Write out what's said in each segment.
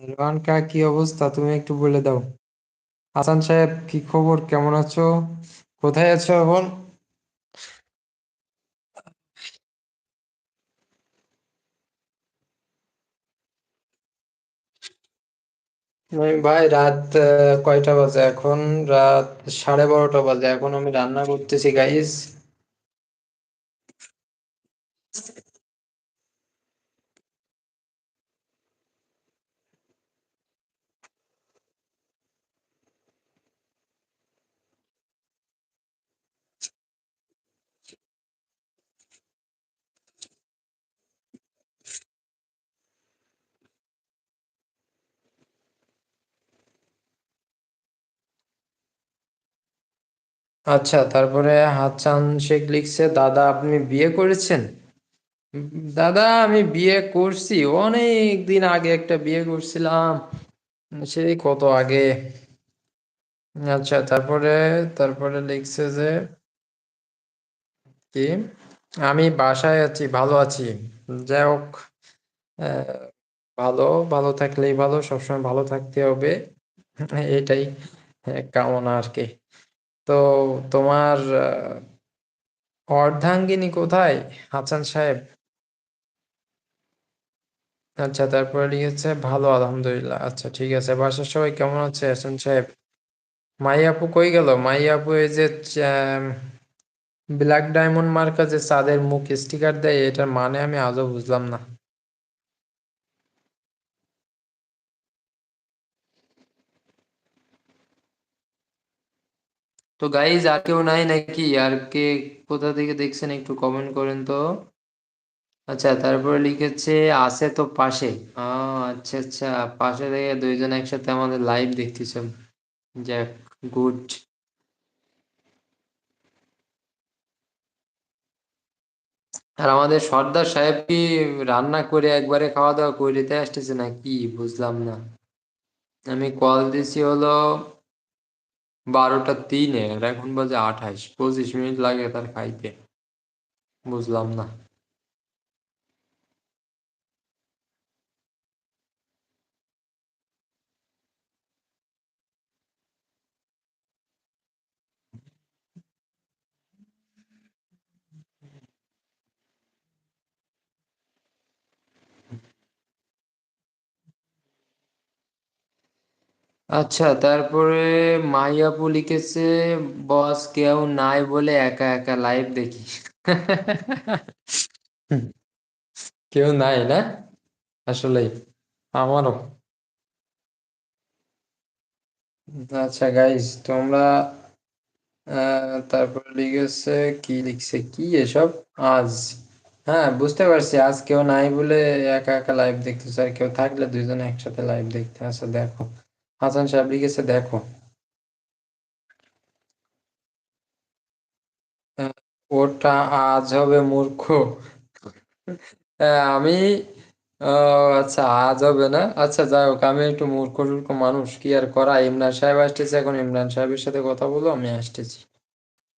রোহান কা কি অবস্থা, তুমি একটু বলে দাও। হাসান সাহেব কি খবর, কেমন আছো? কোথায় আছো এখন? ভাই রাত কয়টা বাজে এখন? রাত 12:30 বাজে। এখন আমি রান্না করতেছি গাইস। আচ্ছা, তারপরে হাসান শেখ লিখছে, দাদা আপনি বিয়ে করেছেন? দাদা আমি বিয়ে করছি, অনেক দিন আগে একটা বিয়ে করছিলাম, সেই কত আগে। আচ্ছা, তারপরে তারপরে লিখছে যে কি, আমি বাসায় আছি, ভালো আছি। যাই হোক, আহ, ভালো ভালো থাকলেই ভালো, সবসময় ভালো থাকতে হবে, এটাই কামনা আর কি। তো তোমার অর্ধাঙ্গিনী কোথায়, হাসান সাহেব? আচ্ছা, তারপরে লিখেছে ভালো আলহামদুলিল্লাহ। আচ্ছা ঠিক আছে, বাসার সবাই কেমন আছে হাসান সাহেব? মাই আপু কই গেল? মাই আপু এই যে ব্ল্যাক ডায়মন্ড মার্কা যে চাঁদের মুখ স্টিকার দেয়, এটার মানে আমি আজও বুঝলাম না। তো গাইজ আর কেউ নাই নাকি? আর কে কোথা থেকে দেখছেন একটু কমেন্ট করেন তো। আচ্ছা, তারপরে লিখেছে আছে তো পাশে। আচ্ছা আচ্ছা, পাশে থেকে দুইজন একসাথে আমাদের লাইভ দেখতেছে। যাক, গুড। আর আমাদের সর্দার সাহেব কি রান্না করে একবারে খাওয়া দাওয়া করে দিতে আসতেছে না কি, বুঝলাম না। আমি কল দিছি হলো 12টা 3-এ, আর এখন বাজে 28, 25 মিনিট লাগে তার খাইতে, বুঝলাম না। আচ্ছা, তারপরে মাইয়াপু লিখেছে, বস কেউ নাই বলে একা একা লাইভ দেখি। কেউ নাই না, আসলেই আমারও। আচ্ছা গাইস, তোমরা তারপরে লিখেছে, কি লিখছে কি এসব আজ? হ্যাঁ বুঝতে পারছি, আজ কেউ নাই বলে একা একা লাইভ দেখতেছে, আর কেউ থাকলে দুইজনে একসাথে লাইভ দেখতে। আচ্ছা দেখো, হাসান সাহেব লিখেছে দেখো। আহ, ওটা আজ হবে মূর্খ। আমি আচ্ছা আজ হবে না, আচ্ছা যাই হোক, আমি একটু মূর্খ টূর্খ মানুষ, কি আর করা। ইমরান সাহেব আসতেছে, এখন ইমরান সাহেবের সাথে কথা বলো, আমি আসতেছি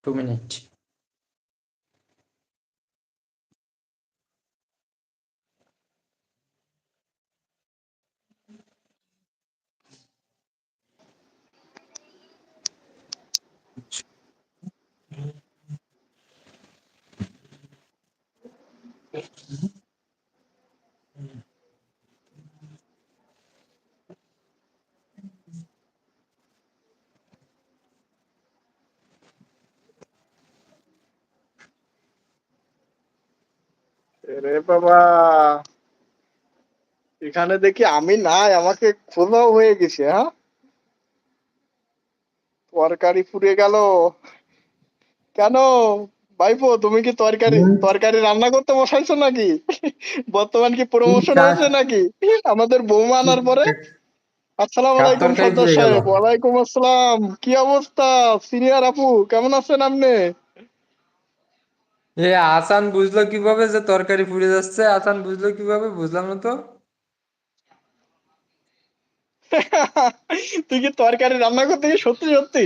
2 মিনিট। রে বাবা, এখানে দেখি আমি নাই, আমাকে খোলাও হয়ে গেছে। হ্যাঁ, তরকারি পুড়ে গেল কেন? ভাইপো, তুমি কি তরকারি তরকারি রান্না করতে বসাইছো নাকি? বর্তমান কি কি প্রমোশন কার? হয়েছে নাকি আমাদের বৌমা আনার পরে? আসসালামু কার আলাইকুম তরকারি সর্দার পুড়ে গেল? সাহেব। ওয়ালাইকুম আসসালাম। কি অবস্থা সিনিয়র আপু, কেমন আছেন আপনি? এ আসান বুঝলো কিভাবে যে তরকারি পুড়ে যাচ্ছে? আসান বুঝলো কিভাবে, বুঝলাম না তো। তুই কি তরকারি রান্না করতে গিয়ে সত্যি সত্যি?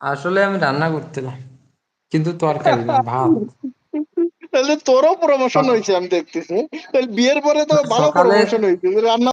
আসলে আমি রান্না করছিলাম, কিন্তু তরকারি না, ভাত। তাহলে তোরও প্রমোশন সক- হয়েছে আমি দেখতেছি। তাহলে বিয়ের পরে তো না, ভালো সকালে প্রমোশন হয়েছে, রান্না